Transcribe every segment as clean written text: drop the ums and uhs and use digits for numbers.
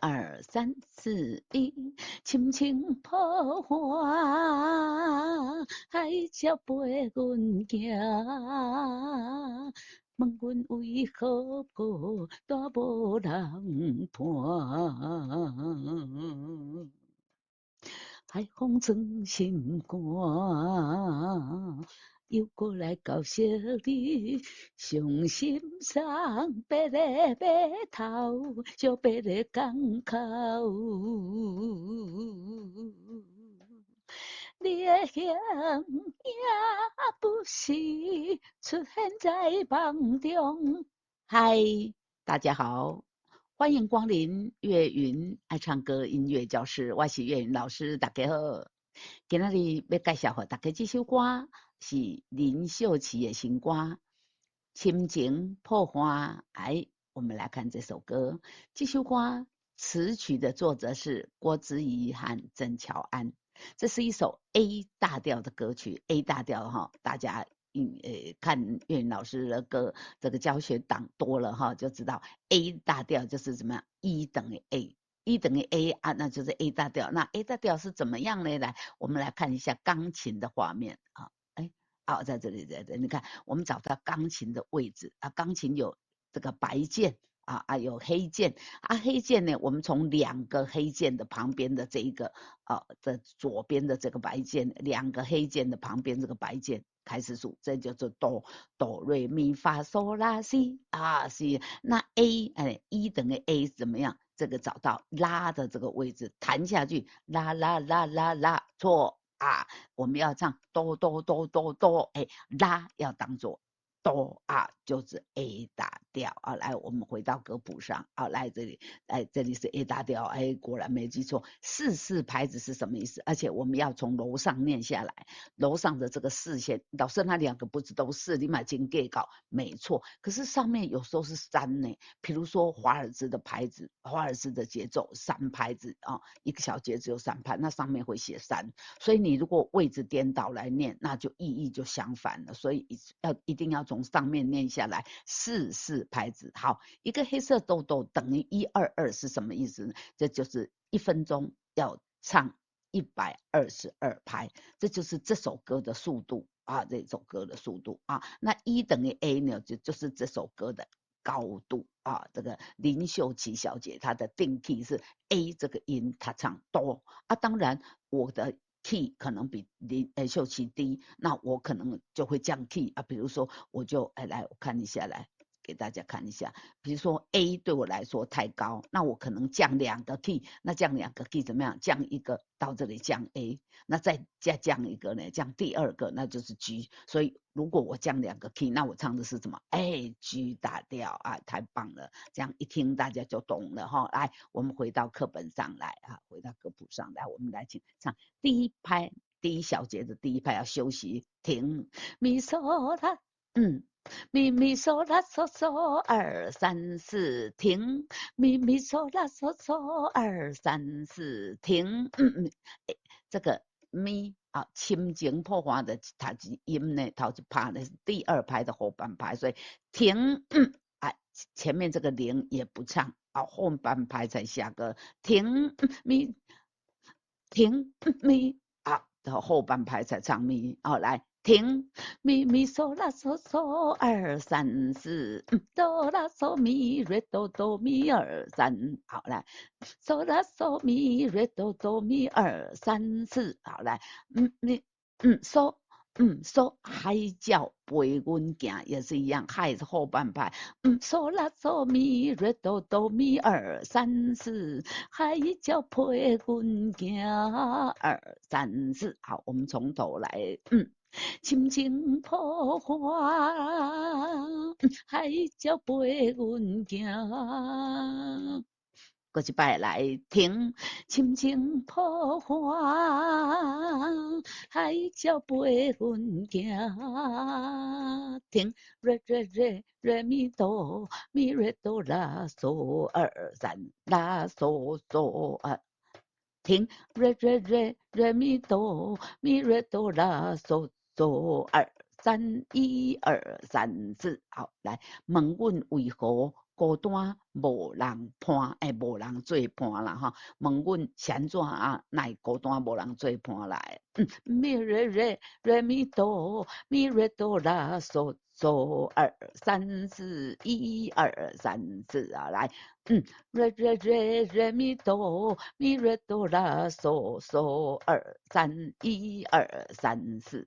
二三四一，深情破花，海鸟陪阮行。问阮为何孤单无人伴？海风装心肝，又过来到小你，伤心伤白个码头，小白个港口。你的形影不时出现在梦中。嗨，大家好。欢迎光临岳云爱唱歌音乐教室，我是岳云老师，大家好。今仔日要介绍给大家这首歌是林秀琪的新歌《深情破花》。哎，我们来看这首歌。这首歌词曲的作者是郭子仪和郑乔安。这是一首 A 大调的歌曲 ，A 大调哈，大家看岳云老师的歌这个教学档多了哈，就知道 A 大调就是怎么样，E 等于 A。E 等于 A 啊，那就是 A 大调。那 A 大调是怎么样呢？来，我们来看一下钢琴的画面啊。哎，哦，在这里，在这里，你看，我们找到钢琴的位置啊。钢琴有这个白键有黑键啊。黑键呢，我们从两个黑键的旁边的这一个这左边的这个白键，两个黑键的旁边这个白键开始数，这就是哆瑞咪发嗦拉西啊西。那 E 等于 A 是怎么样？这个找到拉的这个位置，弹下去，拉拉拉拉拉，错啊！我们要唱哆哆哆哆哆，哎，拉要当做哆啊，就是 A 大调啊。来，我们回到歌谱上啊，来这里，哎，这里是 A 大调，哎，果然没记错。4/4拍子是什么意思？而且我们要从楼上念下来，楼上的这个4线，老师那两个不是都是你买金给搞，没错。可是上面有时候是3呢，比如说华尔兹的拍子，华尔兹的节奏3拍子啊，一个小节只有3拍，那上面会写3。所以你如果位置颠倒来念，那就意义就相反了。所以一定要从上面念下来，4/4拍子。好，一个黑色豆豆等于122是什么意思呢？这就是1分钟要唱122拍，这就是这首歌的速度啊，这首歌的速度啊。那1等于 A 呢，就是这首歌的高度啊。这个林秀琪小姐她的定 key 是 A 这个音，她唱哆啊。当然我的 key 可能比秀琪低，那我可能就会降 key 啊。比如说我就来我看一下来。给大家看一下，比如说 A 对我来说太高，那我可能降2个 key，那降2个 key 怎么样？降一个到这里降 A，那再降一个呢？降第2个那就是 G。所以如果我降2个 key，那我唱的是什么？哎 G 大调啊，太棒了！这样一听大家就懂了哈。来，我们回到课本上来啊，回到歌谱上来，我们来请唱第一拍。第一小节的第一拍要休息，停，咪嗦啦，咪咪嗦啦嗦嗦2 3 4停，咪咪嗦啦嗦嗦2 3 4停。这个咪啊，深情破花的它音呢，头一拍呢是第2拍的后半拍，所以停，前面这个0也不唱啊，后半拍才下个停咪停咪啊，到后半拍才唱咪哦，来。停，咪咪嗦啦嗦嗦2 3 4，哆啦嗦咪瑞哆哆咪2 3，好来，嗦啦嗦咪瑞哆哆咪2 3 4，好来，嗦。嗦海叫陪阮行也是一样，海是后半拍，嗦啦嗦咪瑞哆哆咪2 3 4，海叫陪阮行2 3 4，好，我们从头来，深情破花，海鸟陪阮行。过一摆来听，深情破花，海鸟陪阮行。停，瑞瑞瑞瑞咪哆，咪瑞哆啦嗦2 3啦嗦嗦啊。停，瑞瑞瑞瑞咪哆，咪瑞哆啦嗦嗦2 3 1 2 3 4，好，来，问阮为何孤单无人伴，无人做伴啦哈。问阮是怎啊？奈孤单无人做伴来？咪瑞瑞瑞咪哆咪瑞哆啦嗦嗦2 3 4 1 2 3 4啊，来，瑞瑞瑞瑞咪哆咪瑞哆啦嗦嗦2 3 1 2 3 4。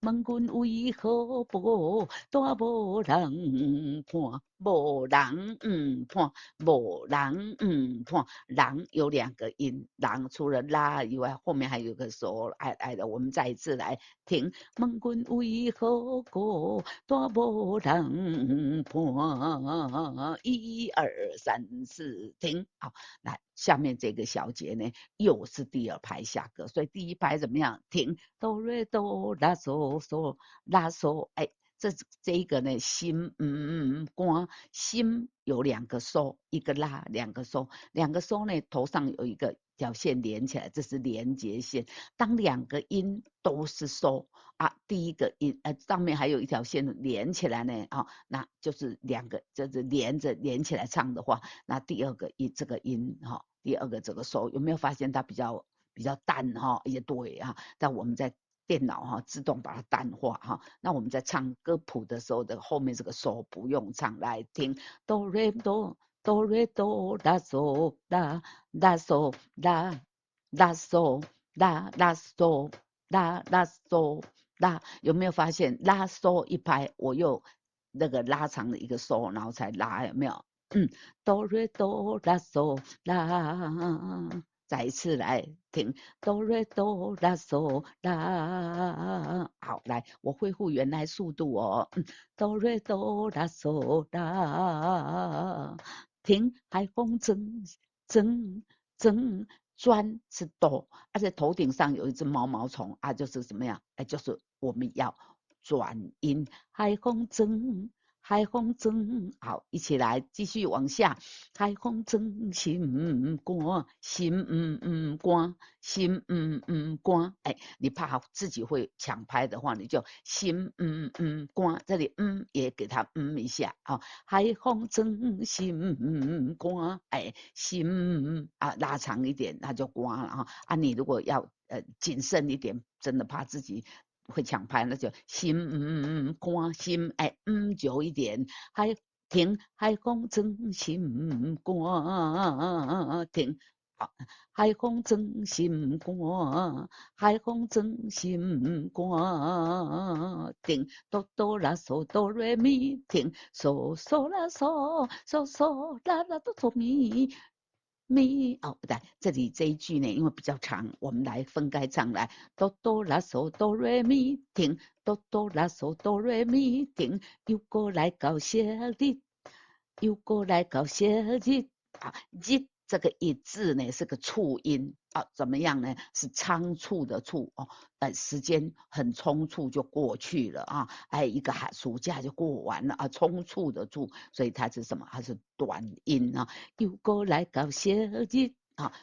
问阮为何无大无人伴，无人伴，无人伴。人有2个音，人除了拉以外，后面还有个嗦，的，我们再一次来听。问阮为何个大无人伴？1 2 3 4，听。好，来下面这个小节呢，又是第2拍下歌，所以第1拍怎么样？停，哆瑞哆拉嗦嗦拉嗦，这一个呢，心关心有2个嗦，一个拉，2个嗦，2个嗦呢，头上有一个条线连起来，这是连接线。当2个音都是嗦啊，第一个音上面还有一条线连起来呢那就是2个就是连起来唱的话，那第2个音这个音第2个这个嗦，有没有发现它比较淡也对但我们在电脑自动把它淡化那我们在唱歌谱的时候的后面这个嗦不用唱，来听哆瑞哆哆瑞哆拉嗦拉拉嗦拉拉嗦拉拉嗦拉拉嗦拉，有没有发现拉嗦1拍，我又那个拉长了一个嗦，然后才拉，有没有？哆瑞哆拉嗦拉，再一次来听哆瑞哆拉嗦拉。好，来，我恢复原来速度哦。哆瑞哆拉嗦拉，停，海风蒸转是哆，而且头顶上有一只毛毛虫就是怎么样？就是我们要转音，海风蒸。海风蒸，好，一起来继续往下。海风蒸心肝，心肝，心肝。你怕自己会抢拍的话，你就心肝，这里也给它一下海风蒸心肝，心拉长一点，那就肝了你如果要谨慎一点，真的怕自己会抢拍，那就心肝心久一点，海停海风蒸心肝停。海风蒸心肝，海风蒸心肝，停哆哆啦嗦哆瑞咪，停嗦嗦啦嗦嗦嗦啦啦哆嗦咪。不对，这里这一句呢，因为比较长，我们来分开唱来。哆哆啦嗦哆瑞咪，停，哆哆啦嗦哆瑞咪，停，又过来搞些的，又过来搞些的日这个一字呢是个促音怎么样呢？是仓促的促时间很匆促就过去了一个暑假就过完了匆促的促，所以它是什么？它是短音又过来搞些日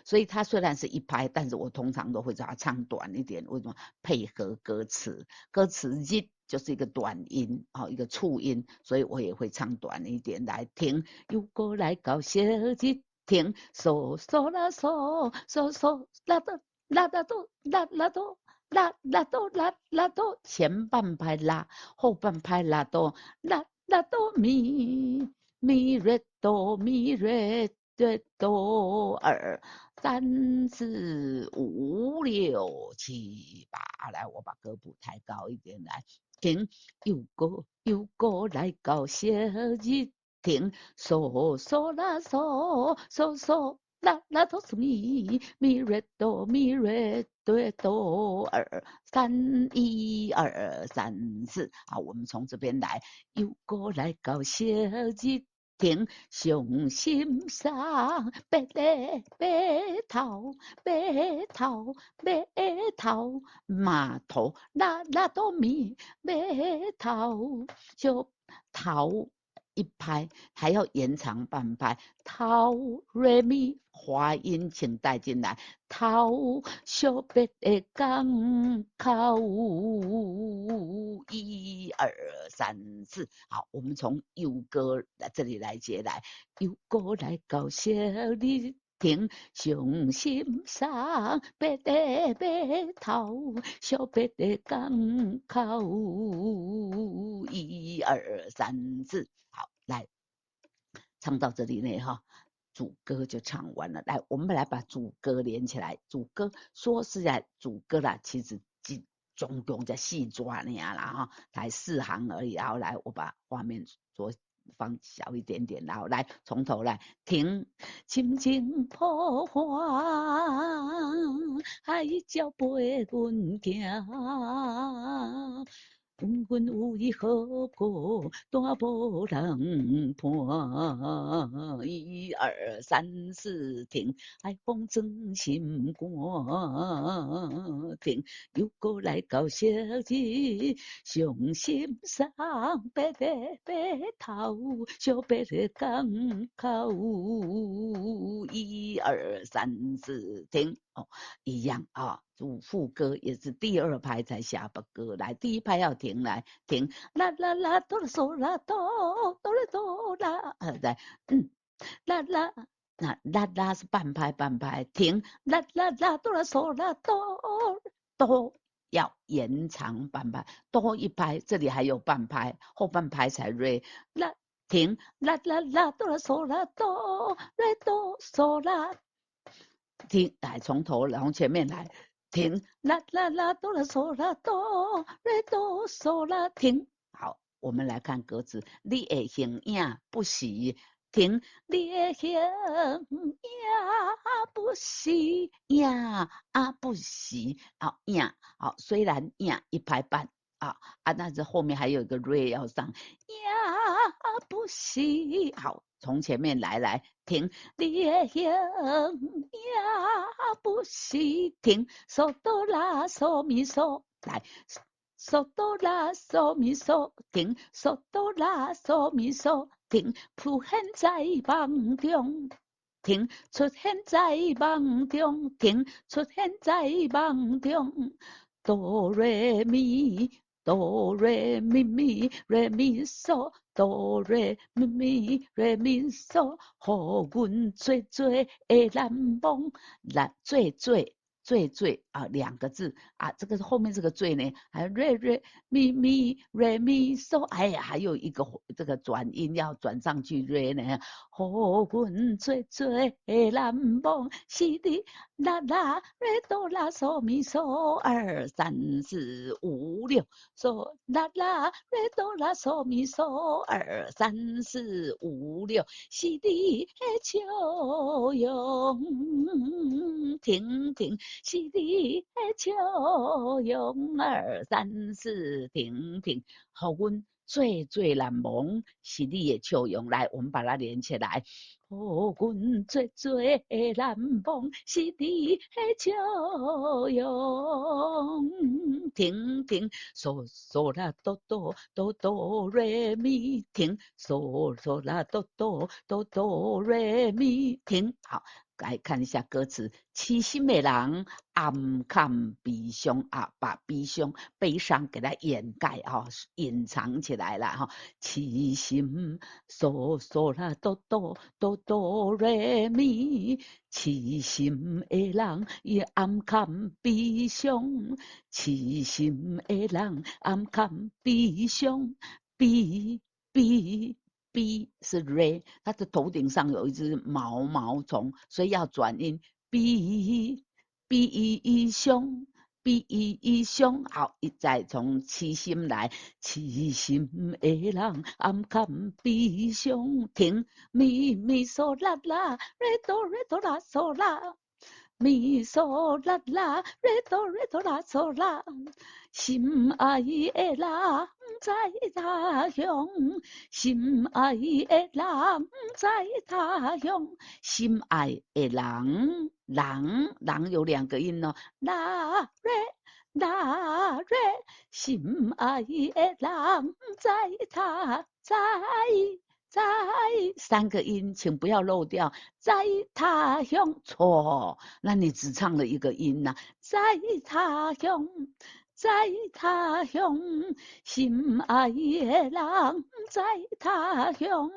所以它虽然是1拍，但是我通常都会把它唱短一点，为什么？配合歌词，歌词日就是一个短音一个促音，所以我也会唱短一点来听。又过来搞些日停，嗦嗦啦嗦嗦嗦啦哆啦啦哆啦啦哆啦啦哆啦啦哆，前半拍拉，后半拍拉哆啦啦哆咪咪瑞哆咪瑞哆2 3 4 5 6 7 8，来，我把歌谱抬高一点来停，又过来搞些日停，嗦嗦啦嗦嗦嗦啦啦哆嗦咪瑞哆咪瑞哆2 3 1 2 3 4。好，我们从这边来，又过来搞些日停，上心上白头白头白头码头啦啦哆咪白头就头一拍，还要延长半拍。头、瑞、咪，滑音请带进来。头小别的港口，一二三四。好，我们从右歌这里来接来，右歌来到小日亭，上心上别的码头，小别的港口，一二三四。好，来唱到这里呢哈。主歌就唱完了，来，我们来把主歌连起来。主歌说实在，主歌啦，其实总共才4段啦哈，才4行而已。然后来，我把画面放小一点点，然后来从头来停。深情破花，海鸟陪阮行。阮阮有意好过，大无人伴。一二三四停，海风装心肝。停，又过来到小日，上心上白白白头，小白的港口。一二三四停，哦，一样啊。主副歌也是第2拍才下把歌来，第1拍要停来停，啦啦啦哆啦嗦啦哆哆啦哆啦，来，啦啦。那啦啦是半拍半拍停，啦啦啦哆啦嗦啦哆要延长半拍，多1拍，这里还有半拍，后半拍才瑞啦停，啦啦啦哆啦嗦啦哆瑞哆嗦啦停，来从头，然后前面来。停，啦啦啦哆啦嗦啦哆瑞哆嗦啦停。好，我们来看歌词，你的形影不是停，你的形影不是影不是好影好，虽然影1拍半但是后面还有一个瑞要上，影不是好，从前面来停，你的形影不是停，嗦哆啦嗦咪嗦来。嗦哆啦嗦咪嗦停，嗦哆啦嗦咪嗦停，出现在梦中。停，出现在梦中。停，出现在梦中。哆瑞咪，哆瑞咪咪，瑞咪嗦，哆瑞咪咪，瑞咪嗦，互阮做做的难忘，最2个字这个后面这个最呢，还有瑞咪咪瑞咪嗦，哎呀，还有一个这个转音要转上去瑞呢，互阮做做的难忘，是的啦啦瑞哆啦嗦咪嗦2、3、4、5、6，嗦啦啦瑞哆啦嗦咪嗦2、3、4、5、6，是你的笑容，停停。是你的笑容，2、3、4停停，互阮最最难忘是你的笑容。来，我们把它连起来。互阮最最难忘是你的笑容。停停，嗦嗦啦哆哆哆哆瑞咪停，嗦嗦啦哆哆哆哆瑞咪停。好。来看一下歌词，痴心的人暗看悲伤把悲伤给它掩盖隐藏起来了哈。痴心嗦嗦啦哆哆哆哆瑞咪，痴心的人伊暗看悲伤，痴心的人暗看悲伤，B 是 Ray， 它的头顶上有一只毛虫，所以要转音 B 一凶 B 一凶。好，再从痴心来，痴心的人暗看悲伤，停咪咪嗦啦啦，瑞哆啦嗦啦。咪嗦啦啦，瑞哆啦嗦啦，心爱的人在他乡，心爱的人在他乡，心爱的人有2个音哦，啦瑞，心爱的人在在三个音，请不要漏掉。在他乡错，那你只唱了一个音呐、啊。在他乡，在他乡，心爱的人在他乡，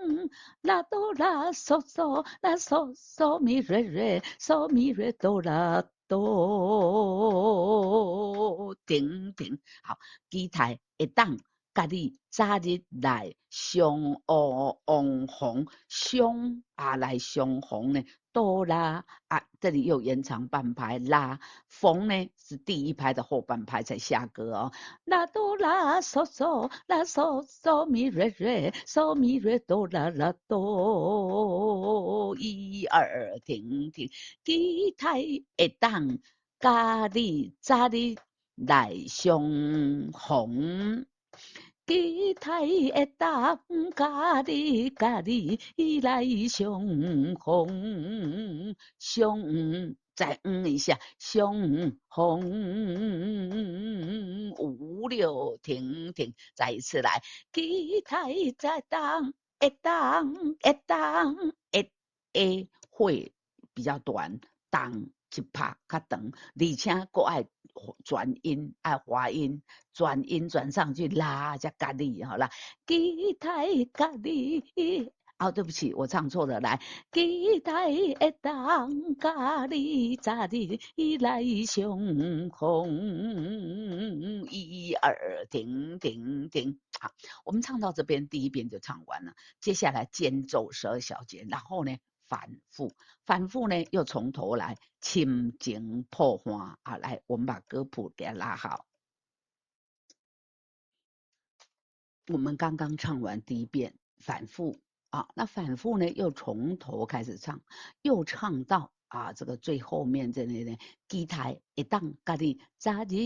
拉哆拉嗦嗦，拉嗦嗦咪瑞瑞，嗦咪瑞哆拉哆，停停，好，基台会当。家己早日来相王红相来相逢呢，哆啦这里又延长半拍啦，逢呢是第一拍的后半拍才下歌哦。啦哆啦嗦嗦啦嗦嗦咪瑞瑞嗦咪瑞哆啦啦哆，一二停停，吉他会当家己早日来相逢。期待会当家己来相逢，再一下相逢，五六停停，再一次来，期待再会比较短，当一拍较长，而且佫爱转音爱滑音。转音转上去拉加咖喱，好啦，期待咖喱。哦，对不起，我唱错了。来，期待会当咖喱早日来相逢，一二停停停。好，我们唱到这边，第一遍就唱完了。接下来间奏12小节，然后呢反复，反复呢又从头来，亲情破花啊！来，我们把歌谱给它拉好。我们刚刚唱完第一遍，反复啊，那反复呢又从头开始唱，又唱到这个最后面这里呢，基台一当家己早日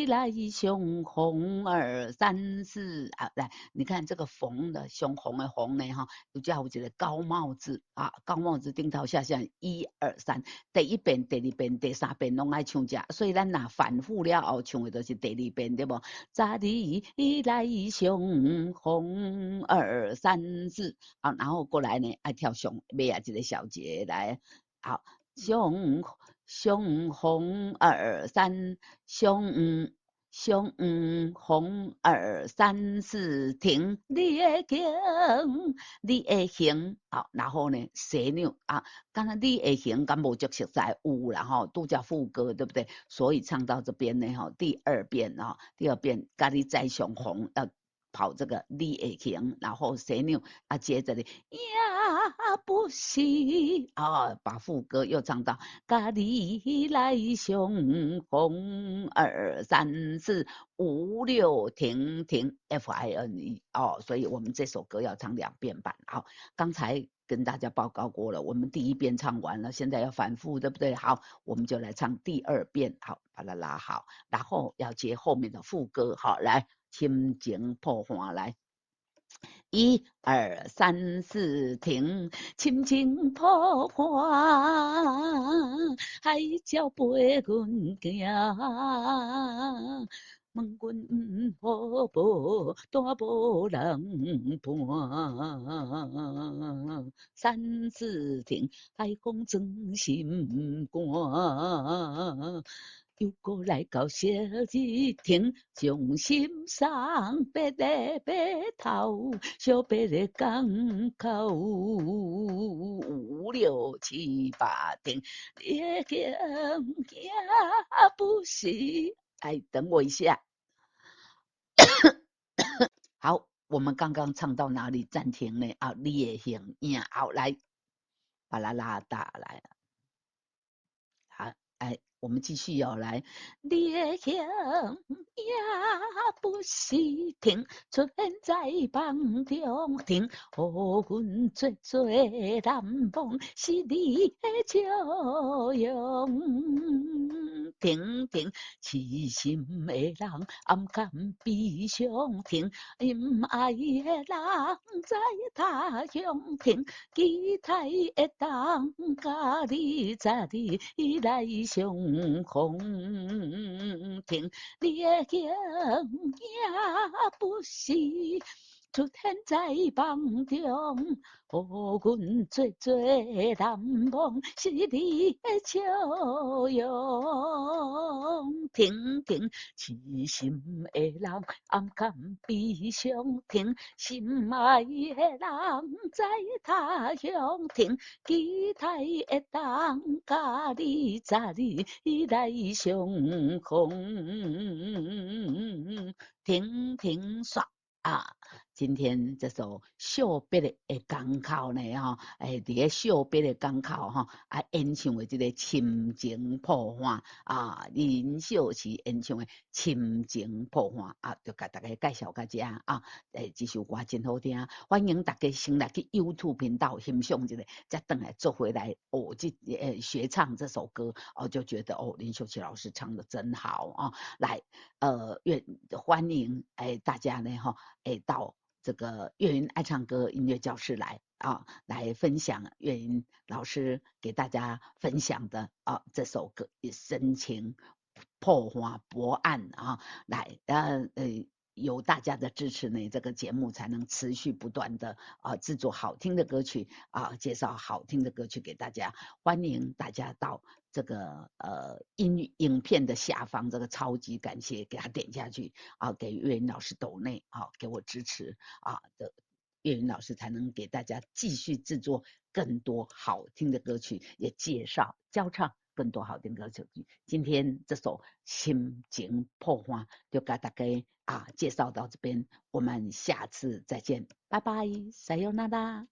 来相逢二三四来，你看这个逢的相逢的逢呢哈，就叫我觉得高帽子高帽子顶头下向一二三，第一遍、第二遍、第三遍拢爱唱这，所以咱若反复了后唱的都是第二遍，对不？早日来相逢二三四，好，然后过来呢，爱跳上尾啊，这个小节来，好，相逢二三相逢二三四停，你的行，你的行，好，然后呢，旋钮刚才你的行跟无足熟在有啦吼，都叫副歌对不对？所以唱到这边呢第二遍家己再相逢要跑这个你的行，然后旋钮接着呢呀不是把副歌又唱到家己来相逢二三四五六停停 FINE 所以我们这首歌要唱2遍版。好，刚才跟大家报告过了，我们第一遍唱完了，现在要反复，对不对？好，我们就来唱第二遍，好，把它拉好，然后要接后面的副歌，好，来，亲情破花来。一二三四停，亲情破花，海鸟陪阮行。问阮好无，大无人伴。三四停，海风装心肝。又过来到小日亭，将心上白的白头，小白的港口，五六七八停，也行也不是。哎，等我一下。好，我们刚刚唱到哪里暂停呢？你也行呀，好，来把它拉大来。好，我们继续来。你的行也不是停，出现在梦中停。予阮做做难忘，是你的笑容。停停，痴心的人暗敢悲伤停，心爱的人在他乡停，期待会当家己早日来相逢停，你的行也不是出现在梦中。哦，阮最最难忘是你的笑容。听听痴心的人暗感悲伤，听心爱的人在他乡，听期待会当甲你早日来相逢。听听爽啊！今天这首惜别的港口呢，吼，伫个惜别的港口吼，演唱的这个深情破幻啊，林秀琪演唱的深情破幻啊，就甲大家介绍到这啊，这首歌真好听，欢迎大家先来去 YouTube 频道欣赏一下，再等来做回来学唱这首歌就觉得林秀琪老师唱的真好啊，来欢迎大家呢到这个岳云爱唱歌音乐教室来来分享岳云老师给大家分享的这首歌深情破花博岸来有大家的支持呢，这个节目才能持续不断的制作好听的歌曲介绍好听的歌曲给大家。欢迎大家到这个影片的下方这个超级感谢给他点下去给岳云老师抖内给我支持的。岳云老师才能给大家继续制作更多好听的歌曲，也介绍教唱更多好听的歌曲。今天这首心情破花就给大家介绍到这边，我们下次再见，拜拜，さよなら。